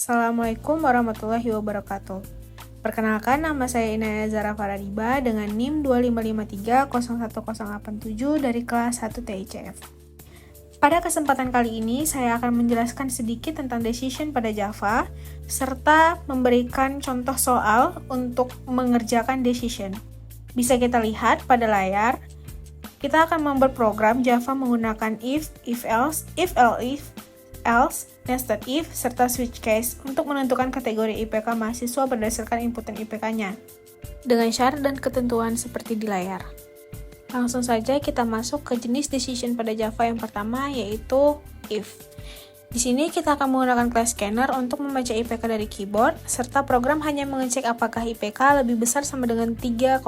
Assalamualaikum warahmatullahi wabarakatuh. Perkenalkan, nama saya Inaya Zara Faradiba dengan NIM 25530187 dari kelas 1 TICF. Pada kesempatan kali ini, saya akan menjelaskan sedikit tentang decision pada Java, serta memberikan contoh soal untuk mengerjakan decision. Bisa kita lihat pada layar, kita akan membuat program Java menggunakan if else, else, nested if, serta switch case untuk menentukan kategori IPK mahasiswa berdasarkan inputan IPK-nya dengan syarat dan ketentuan seperti di layar. Langsung saja kita masuk ke jenis decision pada Java yang pertama, yaitu if. Di sini kita akan menggunakan class scanner untuk membaca IPK dari keyboard, serta program hanya mengecek apakah IPK lebih besar sama dengan 3,5.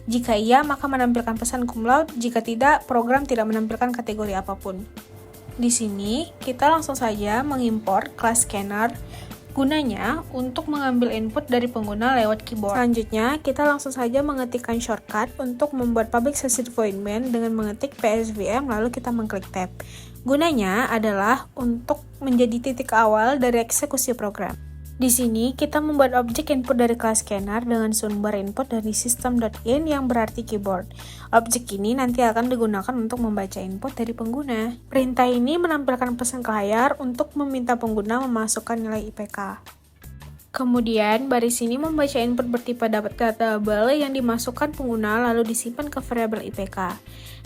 Jika iya, maka menampilkan pesan cum laude, jika tidak, program tidak menampilkan kategori apapun. Di sini, kita langsung saja mengimport class scanner gunanya untuk mengambil input dari pengguna lewat keyboard. Selanjutnya, kita langsung saja mengetikkan shortcut untuk membuat public static void main dengan mengetik psvm lalu kita mengklik tab. Gunanya adalah untuk menjadi titik awal dari eksekusi program. Di sini, kita membuat objek input dari class scanner dengan sumber input dari system.in yang berarti keyboard. Objek ini nanti akan digunakan untuk membaca input dari pengguna. Perintah ini menampilkan pesan ke layar untuk meminta pengguna memasukkan nilai IPK. Kemudian, baris ini membaca input bertipe double yang dimasukkan pengguna lalu disimpan ke variabel IPK.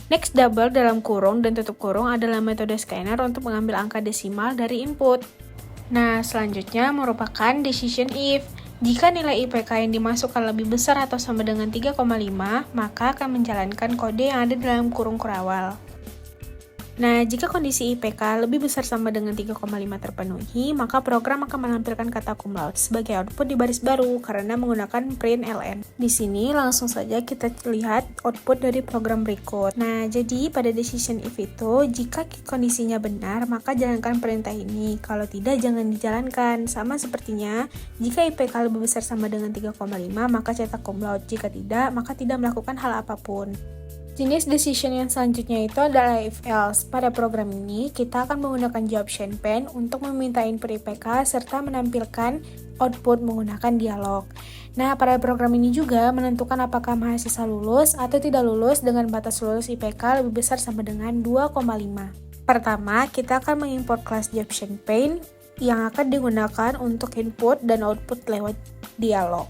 Next double dalam kurung dan tutup kurung adalah metode scanner untuk mengambil angka desimal dari input. Nah, selanjutnya merupakan decision if. Jika nilai IPK yang dimasukkan lebih besar atau sama dengan 3,5, maka akan menjalankan kode yang ada dalam kurung kurawal. Nah, jika kondisi IPK lebih besar sama dengan 3,5 terpenuhi, maka program akan menampilkan kata cum laude sebagai output di baris baru karena menggunakan print ln. Di sini langsung saja kita lihat output dari program berikut. Nah, jadi pada decision if itu, jika kondisinya benar, maka jalankan perintah ini. Kalau tidak, jangan dijalankan. Sama sepertinya, jika IPK lebih besar sama dengan 3,5, maka cetak cum laude. Jika tidak, maka tidak melakukan hal apapun. Jenis decision yang selanjutnya itu adalah if else. Pada program ini, kita akan menggunakan Jobtion Pen untuk meminta input IPK serta menampilkan output menggunakan dialog. Nah, pada program ini juga menentukan apakah mahasiswa lulus atau tidak lulus dengan batas lulus IPK lebih besar sama dengan 2,5. Pertama, kita akan mengimport kelas Jobtion Pen yang akan digunakan untuk input dan output lewat dialog.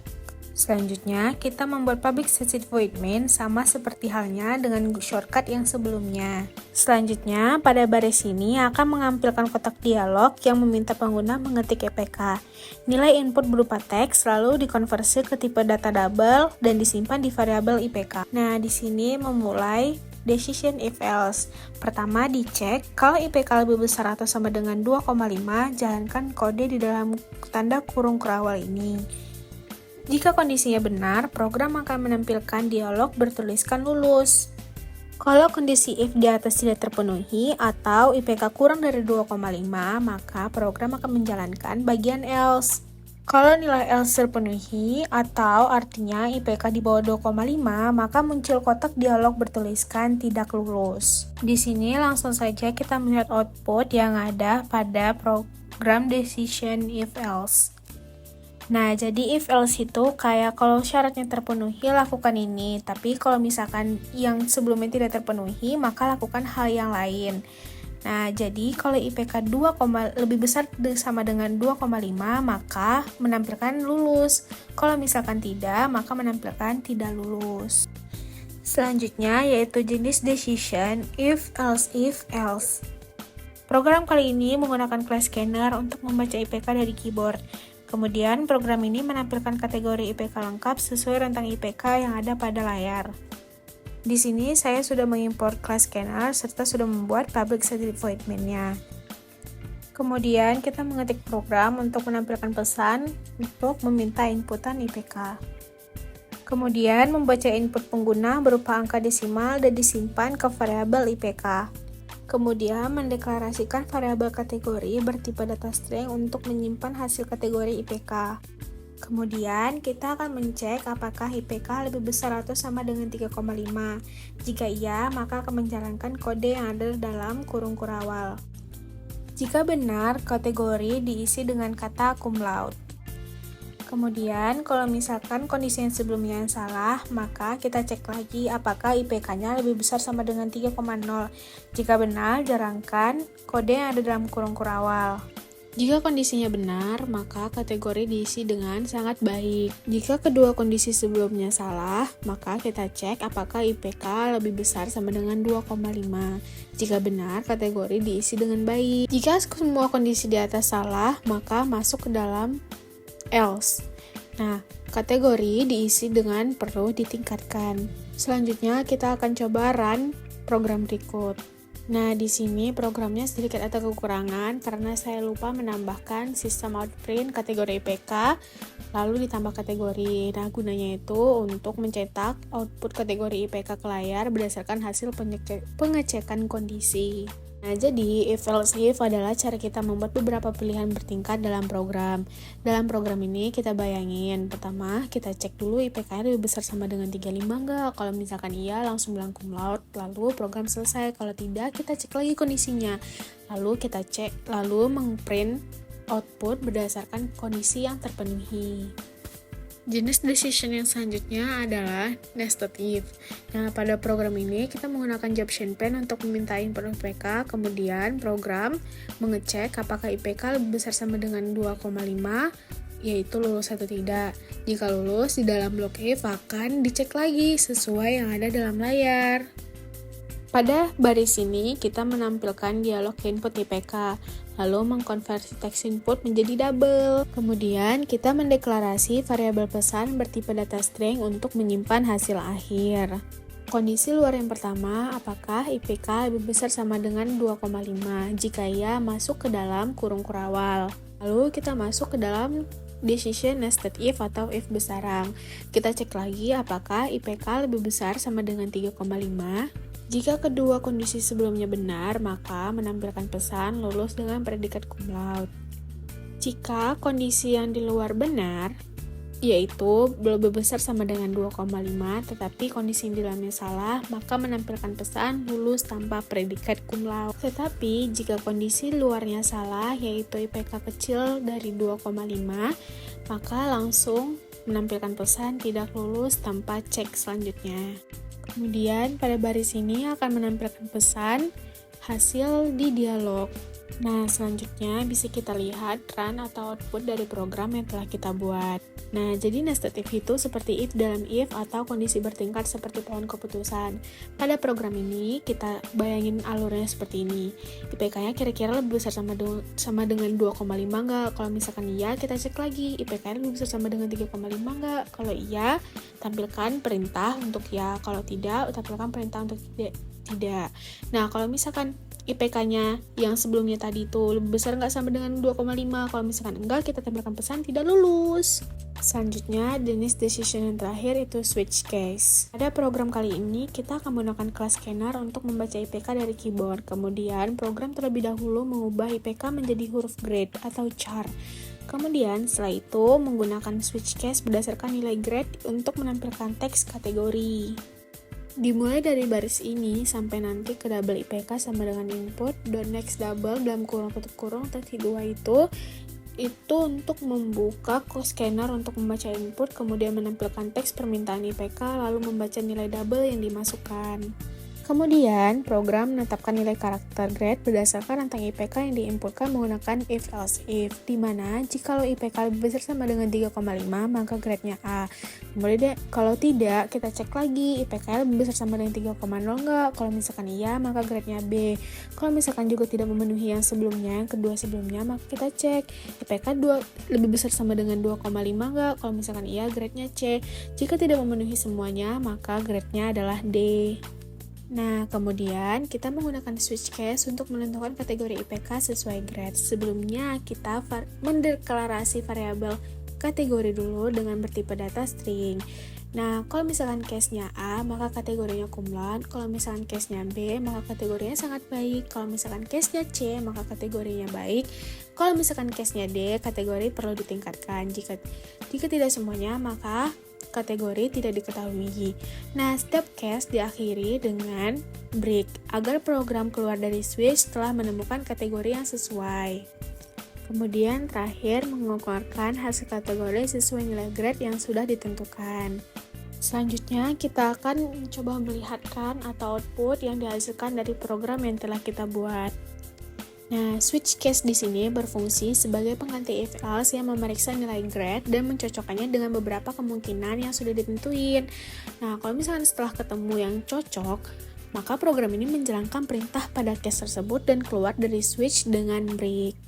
Selanjutnya, kita membuat public static void main sama seperti halnya dengan shortcut yang sebelumnya. Selanjutnya, pada baris ini akan mengampilkan kotak dialog yang meminta pengguna mengetik IPK. Nilai input berupa teks lalu dikonversi ke tipe data double dan disimpan di variabel IPK. Nah, di sini memulai decision if else. Pertama, dicek kalau IPK lebih besar atau sama dengan 2,5, jalankan kode di dalam tanda kurung kurawal ini. Jika kondisinya benar, program akan menampilkan dialog bertuliskan lulus. Kalau kondisi if di atas tidak terpenuhi atau IPK kurang dari 2,5, maka program akan menjalankan bagian else. Kalau nilai else terpenuhi atau artinya IPK di bawah 2,5, maka muncul kotak dialog bertuliskan tidak lulus. Di sini langsung saja kita melihat output yang ada pada program decision if else. Nah, jadi if else itu kayak kalau syaratnya terpenuhi, lakukan ini. Tapi kalau misalkan yang sebelumnya tidak terpenuhi, maka lakukan hal yang lain. Nah, jadi kalau IPK lebih besar sama dengan 2,5, maka menampilkan lulus. Kalau misalkan tidak, maka menampilkan tidak lulus. Selanjutnya, yaitu jenis decision if else. Program kali ini menggunakan class scanner untuk membaca IPK dari keyboard. Kemudian, program ini menampilkan kategori IPK lengkap sesuai rentang IPK yang ada pada layar. Di sini, saya sudah mengimport class scanner serta sudah membuat public static void main-nya. Kemudian, kita mengetik program untuk menampilkan pesan untuk meminta inputan IPK. Kemudian, membaca input pengguna berupa angka desimal dan disimpan ke variabel IPK. Kemudian mendeklarasikan variabel kategori bertipe data string untuk menyimpan hasil kategori IPK. Kemudian kita akan mencek apakah IPK lebih besar atau sama dengan 3,5. Jika iya, maka akan menjalankan kode yang ada dalam kurung kurawal. Jika benar, kategori diisi dengan kata cum laude. Kemudian, kalau misalkan kondisi yang sebelumnya yang salah, maka kita cek lagi apakah IPK-nya lebih besar sama dengan 3,0. Jika benar, jarangkan kode yang ada dalam kurung kurawal. Jika kondisinya benar, maka kategori diisi dengan sangat baik. Jika kedua kondisi sebelumnya salah, maka kita cek apakah IPK lebih besar sama dengan 2,5. Jika benar, kategori diisi dengan baik. Jika semua kondisi di atas salah, maka masuk ke dalam else. Nah, kategori diisi dengan perlu ditingkatkan. Selanjutnya, kita akan coba run program berikut. Nah, di sini programnya sedikit ada kekurangan karena saya lupa menambahkan sistem outprint kategori IPK, lalu ditambah kategori. Nah, gunanya itu untuk mencetak output kategori IPK ke layar berdasarkan hasil pengecekan kondisi. Nah, jadi if else if adalah cara kita membuat beberapa pilihan bertingkat dalam program. Dalam program ini kita bayangin, pertama kita cek dulu IPK-nya lebih besar sama dengan 35 enggak? Kalau misalkan iya, langsung bilang cum laude, lalu program selesai. Kalau tidak, kita cek lagi kondisinya. Lalu kita cek, lalu mengprint output berdasarkan kondisi yang terpenuhi. Jenis decision yang selanjutnya adalah nested if. Nah, pada program ini kita menggunakan Jaption-Pen untuk meminta input IPK, kemudian program mengecek apakah IPK lebih besar sama dengan 2,5, yaitu lulus atau tidak. Jika lulus, di dalam blok if akan dicek lagi sesuai yang ada dalam layar. Pada baris ini, kita menampilkan dialog input IPK, lalu mengkonversi teks input menjadi double. Kemudian, kita mendeklarasi variabel pesan bertipe data string untuk menyimpan hasil akhir. Kondisi luar yang pertama, apakah IPK lebih besar sama dengan 2,5? Jika iya, masuk ke dalam kurung kurawal. Lalu, kita masuk ke dalam decision nested if atau if besarang. Kita cek lagi apakah IPK lebih besar sama dengan 3,5. Jika kedua kondisi sebelumnya benar, maka menampilkan pesan lulus dengan predikat cum laude. Jika kondisi yang di luar benar, yaitu lebih besar sama dengan 2,5, tetapi kondisi yang di dalamnya salah, maka menampilkan pesan lulus tanpa predikat cum laude. Tetapi jika kondisi luarnya salah, yaitu IPK kecil dari 2,5, maka langsung menampilkan pesan tidak lulus tanpa cek selanjutnya. Kemudian pada baris ini akan menampilkan pesan hasil di dialog. Nah, selanjutnya bisa kita lihat run atau output dari program yang telah kita buat. Nah, jadi nested if itu seperti if dalam if atau kondisi bertingkat seperti pohon keputusan. Pada program ini, kita bayangin alurnya seperti ini. IPK-nya kira-kira lebih besar sama dengan 2,5 enggak? Kalau misalkan iya, kita cek lagi. IPK-nya lebih besar sama dengan 3,5 enggak? Kalau iya, tampilkan perintah untuk ya. Kalau tidak, tampilkan perintah untuk tidak. Nah, kalau misalkan IPK-nya yang sebelumnya tadi itu lebih besar nggak sama dengan 2,5. Kalau misalkan enggak, kita tampilkan pesan tidak lulus. Selanjutnya, jenis decision yang terakhir itu switch case. Pada program kali ini, kita akan menggunakan kelas scanner untuk membaca IPK dari keyboard. Kemudian, program terlebih dahulu mengubah IPK menjadi huruf grade atau char. Kemudian, setelah itu, menggunakan switch case berdasarkan nilai grade untuk menampilkan teks kategori. Dimulai dari baris ini sampai nanti ke double IPK sama dengan input, next double dalam kurung tutup kurung teks 2 itu untuk membuka scanner untuk membaca input, kemudian menampilkan teks permintaan IPK, lalu membaca nilai double yang dimasukkan. Kemudian, program menetapkan nilai karakter grade berdasarkan rentang IPK yang diinputkan menggunakan if else if, di mana jika IPK lebih besar sama dengan 3,5, maka grade-nya A. Kemudian, kalau tidak, kita cek lagi IPK lebih besar sama dengan 3,0 enggak? Kalau misalkan iya, maka grade-nya B. Kalau misalkan juga tidak memenuhi yang sebelumnya, yang kedua sebelumnya, maka kita cek IPK lebih besar sama dengan 2,5 enggak? Kalau misalkan iya, grade-nya C. Jika tidak memenuhi semuanya, maka grade-nya adalah D. Nah, kemudian kita menggunakan switch case untuk menentukan kategori IPK sesuai grade. Sebelumnya, kita mendeklarasi variabel kategori dulu dengan bertipe data string. Nah, kalau misalkan case-nya A, maka kategorinya cum laude. Kalau misalkan case-nya B, maka kategorinya sangat baik. Kalau misalkan case-nya C, maka kategorinya baik. Kalau misalkan case-nya D, kategori perlu ditingkatkan. Jika tidak semuanya, maka kategori tidak diketahui. Nah, setiap case diakhiri dengan break agar program keluar dari switch setelah menemukan kategori yang sesuai. Kemudian terakhir mengeluarkan hasil kategori sesuai nilai grade yang sudah ditentukan. Selanjutnya kita akan mencoba melihatkan atau output yang dihasilkan dari program yang telah kita buat. Nah, switch case di sini berfungsi sebagai pengganti if else yang memeriksa nilai grade dan mencocokkannya dengan beberapa kemungkinan yang sudah ditentuin. Nah, kalau misalkan setelah ketemu yang cocok, maka program ini menjalankan perintah pada case tersebut dan keluar dari switch dengan break.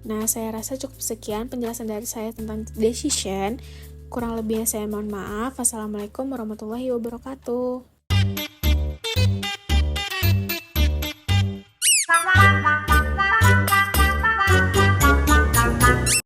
Nah, saya rasa cukup sekian penjelasan dari saya tentang decision. Kurang lebihnya saya mohon maaf. Wassalamualaikum warahmatullahi wabarakatuh.